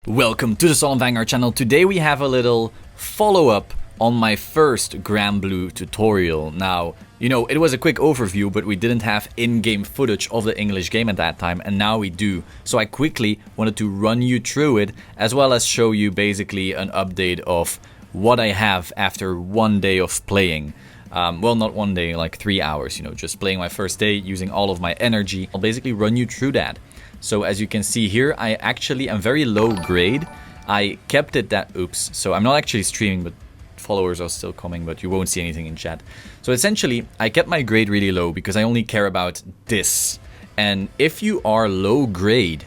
Welcome to the Solemn Vanguard channel. Today we have a little follow-up on my first GRANBLUE tutorial. Now, you know, it was a quick overview, but we didn't have in-game footage of the English game at that time, and now we do. So I quickly wanted to run you through it, as well as show you basically an update of what I have after 1 day of playing. Well, not 1 day, like 3 hours, you know, just playing my first day, using all of my energy. I'll basically run you through that. So as you can see here, I actually am very low grade. I kept it that, oops, so I'm not actually streaming, but followers are still coming, but you won't see anything in chat. So essentially, I kept my grade really low because I only care about this. And if you are low grade,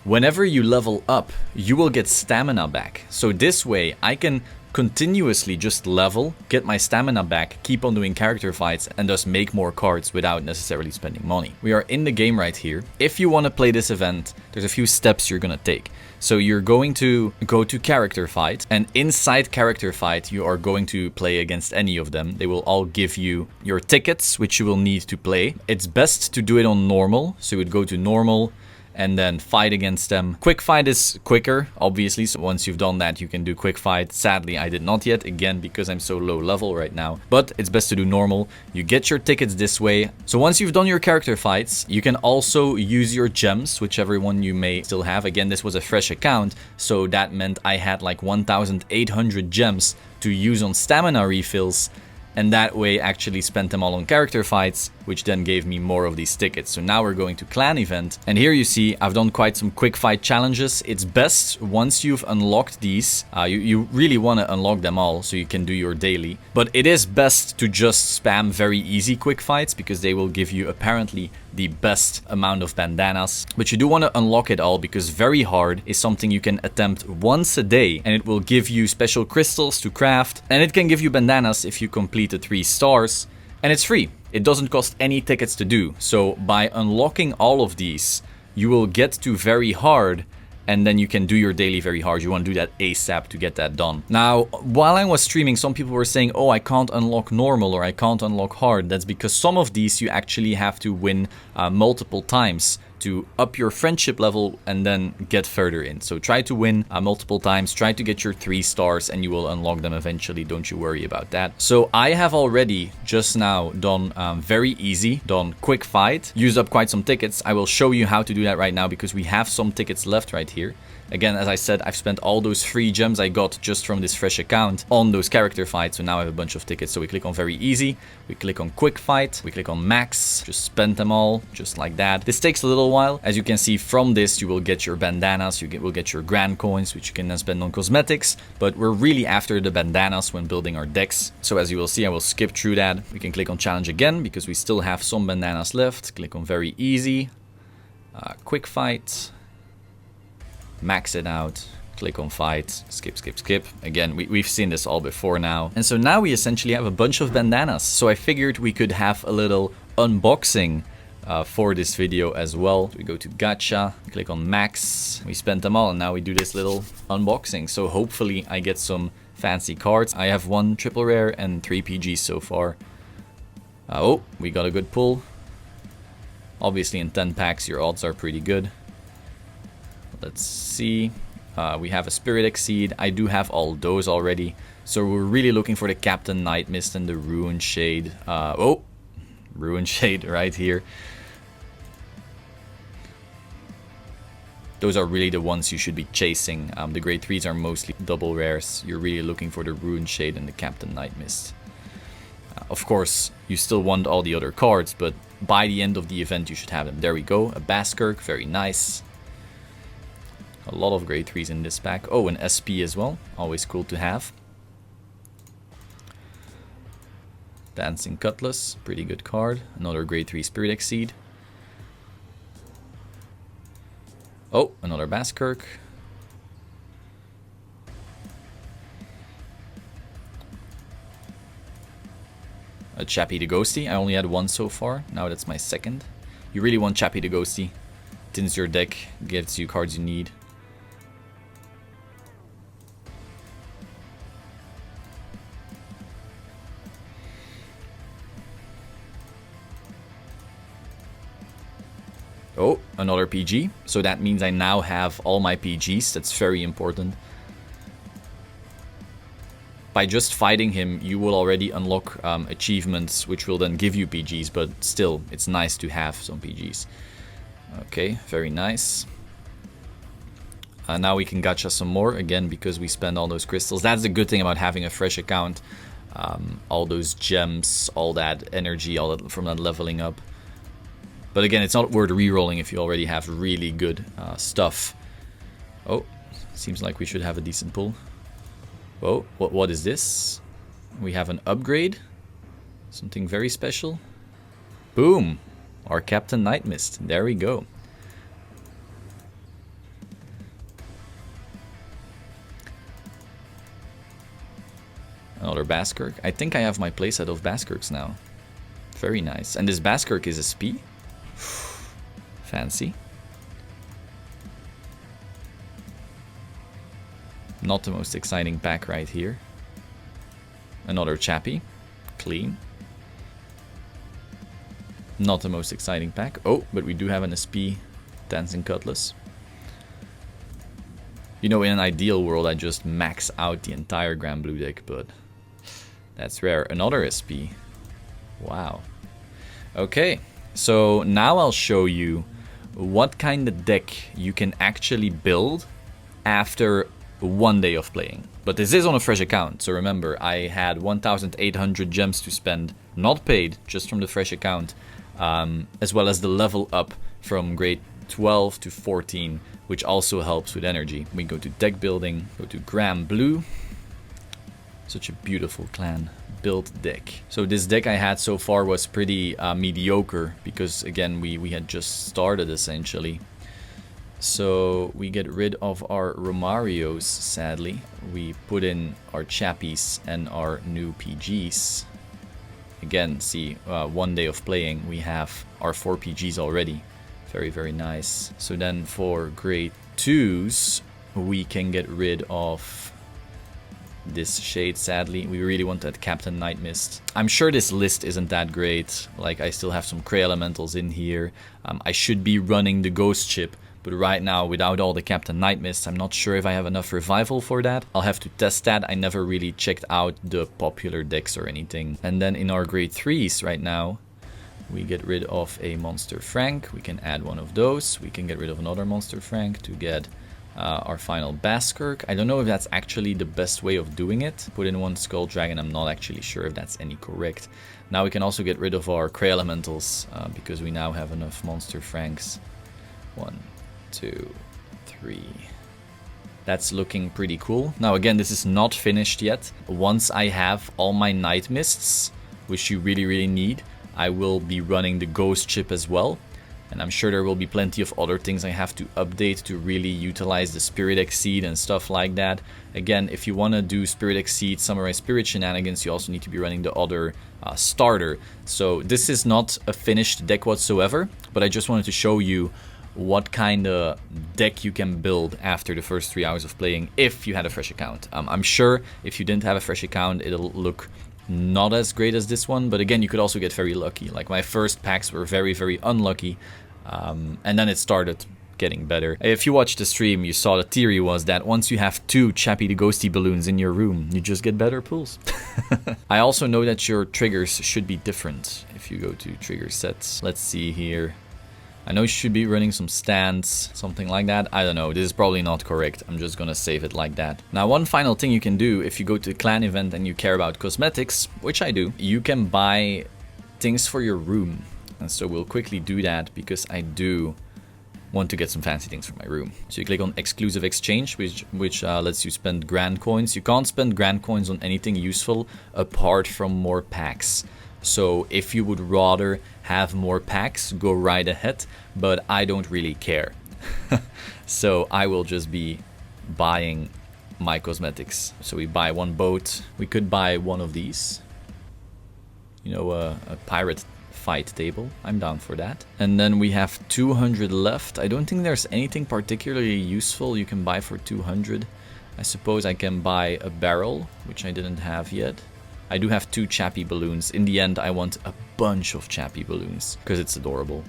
whenever you level up, you will get stamina back. So this way, I can continuously just level, get my stamina back, keep on doing character fights, and thus make more cards without necessarily spending money. We are in the game right here. If you want to play this event, there's a few steps you're going to take. So you're going to go to character fight, and inside character fight, you are going to play against any of them. They will all give you your tickets, which you will need to play. It's best to do it on normal. So you would go to normal, and then fight against them. Quick fight is quicker, obviously, so once you've done that, you can do quick fight. Sadly, I did not yet, again, because I'm so low level right now, but it's best to do normal. You get your tickets this way. So once you've done your character fights, you can also use your gems, whichever one you may still have. Again, this was a fresh account, so that meant I had like 1,800 gems to use on stamina refills, and that way actually spent them all on character fights, which then gave me more of these tickets. So now we're going to clan event, and here you see I've done quite some quick fight challenges. It's best once you've unlocked these, you really want to unlock them all so you can do your daily, but it is best to just spam very easy quick fights because they will give you apparently the best amount of bandanas. But you do want to unlock it all because very hard is something you can attempt once a day, and it will give you special crystals to craft, and it can give you bandanas if you complete the 3 stars, and it's free. It doesn't cost any tickets to do. So by unlocking all of these, you will get to very hard, and then you can do your daily very hard. You want to do that ASAP to get that done. Now, while I was streaming, some people were saying, oh, I can't unlock normal or I can't unlock hard. That's because some of these you actually have to win multiple times to up your friendship level and then get further in. So try to win multiple times, try to get your 3 stars, and you will unlock them eventually. Don't you worry about that. So I have already just now done very easy, done quick fight, used up quite some tickets. I will show you how to do that right now because we have some tickets left right here. Again, as I said, I've spent all those free gems I got just from this fresh account on those character fights, so now I have a bunch of tickets. So we click on very easy, we click on quick fight, we click on max, just spend them all, just like that. This takes a little while. As you can see from this, you will get your bandanas, you will get your grand coins, which you can then spend on cosmetics, but we're really after the bandanas when building our decks. So as you will see, I will skip through that. We can click on challenge again because we still have some bandanas left. Click on very easy, quick fight, max it out, click on fight, skip, skip, skip. Again, we've seen this all before now. And so now we essentially have a bunch of bandanas. So I figured we could have a little unboxing for this video as well. We go to gacha, click on max, we spent them all, and now we do this little unboxing. So hopefully I get some fancy cards. I have 1 triple rare and 3 PGs so far. Oh, we got a good pull. Obviously in 10 packs your odds are pretty good. Let's see. We have a Spirit Exceed. I do have all those already. So we're really looking for the Captain Night Mist and the Ruin Shade. Oh, Ruin Shade right here. Those are really the ones you should be chasing. The grade 3s are mostly double rares. You're really looking for the Ruin Shade and the Captain Night Mist. Of course, you still want all the other cards, but by the end of the event you should have them. There we go. A Baskirk, very nice. A lot of grade 3s in this pack. Oh, an SP as well. Always cool to have. Dancing Cutlass. Pretty good card. Another grade 3 Spirit Exceed. Oh, another Baskirk. A Chappie the Ghosty. I only had 1 so far. Now that's my 2nd. You really want Chappie the Ghosty. Thins your deck. Gives you cards you need. Oh, another PG. So that means I now have all my PGs. That's very important. By just fighting him, you will already unlock achievements, which will then give you PGs, but still, it's nice to have some PGs. Okay, very nice. Now we can gacha some more, again, because we spend all those crystals. That's the good thing about having a fresh account. All those gems, all that energy, all that from that leveling up. But again, it's not worth re-rolling if you already have really good stuff. Oh, seems like we should have a decent pull. Whoa, what is this? We have an upgrade. Something very special. Boom! Our Captain Night Mist. There we go. Another Baskirk. I think I have my playset of Baskirks now. Very nice. And this Baskirk is a SP. Fancy. Not the most exciting pack right here. Another Chappie. Clean. Not the most exciting pack. Oh, but we do have an SP Dancing Cutlass. You know, in an ideal world, I just max out the entire GRANBLUE deck, but that's rare. Another SP. Wow. Okay, so now I'll show you what kind of deck you can actually build after 1 day of playing. But this is on a fresh account, so remember, I had 1,800 gems to spend, not paid, just from the fresh account, as well as the level up from grade 12 to 14, which also helps with energy. We go to deck building, go to GRANBLUE. Such a beautiful clan build deck. So this deck I had so far was pretty mediocre, because again, we had just started essentially. So we get rid of our Romarios, sadly. We put in our Chappies and our new PGs. Again, see, 1 day of playing, we have our 4 PGs already. Very, very nice. So then for grade 2s, we can get rid of this shade, sadly. We really want that Captain Night Mist. I'm sure this list isn't that great. Like, I still have some Cray Elementals in here. I should be running the Ghost chip, but right now, without all the Captain Night Mist, I'm not sure if I have enough revival for that. I'll have to test that. I never really checked out the popular decks or anything. And then in our grade 3s right now, we get rid of a Monster Frank. We can add one of those. We can get rid of another Monster Frank to get our final Baskirk. I don't know if that's actually the best way of doing it. Put in one Skull Dragon. I'm not actually sure if that's any correct. Now we can also get rid of our Cray Elementals because we now have enough Monster Franks. 1, 2, 3. That's looking pretty cool. Now again, this is not finished yet. Once I have all my Night Mists, which you really, really need, I will be running the Ghost chip as well. And I'm sure there will be plenty of other things I have to update to really utilize the Spirit Exceed and stuff like that. Again, if you want to do Spirit Exceed, Samurai Spirit shenanigans, you also need to be running the other starter. So this is not a finished deck whatsoever, but I just wanted to show you what kind of deck you can build after the first 3 hours of playing if you had a fresh account. I'm sure if you didn't have a fresh account, it'll look not as great as this one, but again, you could also get very lucky. Like my first packs were very, very unlucky, and then it started getting better. If you watched the stream, you saw the theory was that once you have 2 Chappie the Ghosty balloons in your room, you just get better pulls. I also know that your triggers should be different if you go to trigger sets. Let's see here. I know you should be running some stands, something like that. I don't know, this is probably not correct. I'm just gonna save it like that. Now, one final thing you can do if you go to a clan event and you care about cosmetics, which I do, you can buy things for your room. And so we'll quickly do that because I do want to get some fancy things for my room. So you click on exclusive exchange, which lets you spend grand coins. You can't spend grand coins on anything useful apart from more packs. So if you would rather have more packs, go right ahead, but I don't really care. So I will just be buying my cosmetics. So we buy one boat. We could buy one of these. You know, a pirate fight table. I'm down for that. And then we have 200 left. I don't think there's anything particularly useful you can buy for 200. I suppose I can buy a barrel, which I didn't have yet. I do have 2 Chappie balloons. In the end, I want a bunch of Chappie balloons because it's adorable.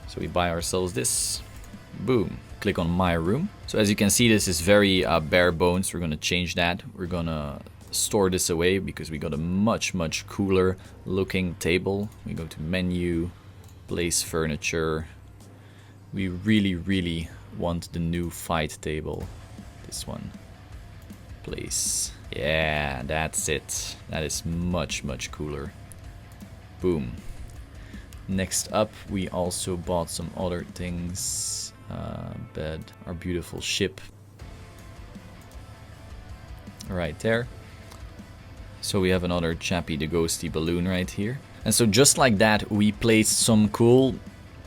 So we buy ourselves this. Boom. Click on my room. So as you can see, this is very bare bones. We're gonna change that. We're gonna store this away because we got a much cooler looking table. We go to menu, place furniture. We really want the new fight table. This one. Place. Yeah, that's it. That is much cooler. Boom. Next up, we also bought some other things. Bed, our beautiful ship. Right there. So we have another Chappie the Ghosty balloon right here. And so just like that, we placed some cool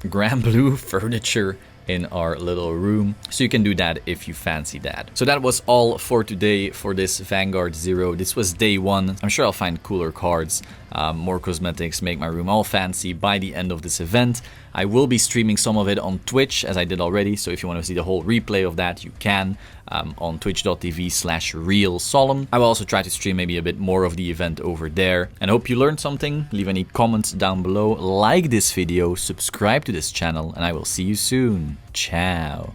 GRANBLUE furniture in our little room. So you can do that if you fancy that. So that was all for today for this Vanguard 0. This was day 1. I'm sure I'll find cooler cards, more cosmetics, make my room all fancy by the end of this event. I will be streaming some of it on Twitch, as I did already, so if you want to see the whole replay of that, you can on twitch.tv/realsolemn. I will also try to stream maybe a bit more of the event over there. And I hope you learned something. Leave any comments down below, like this video, subscribe to this channel, and I will see you soon. Ciao.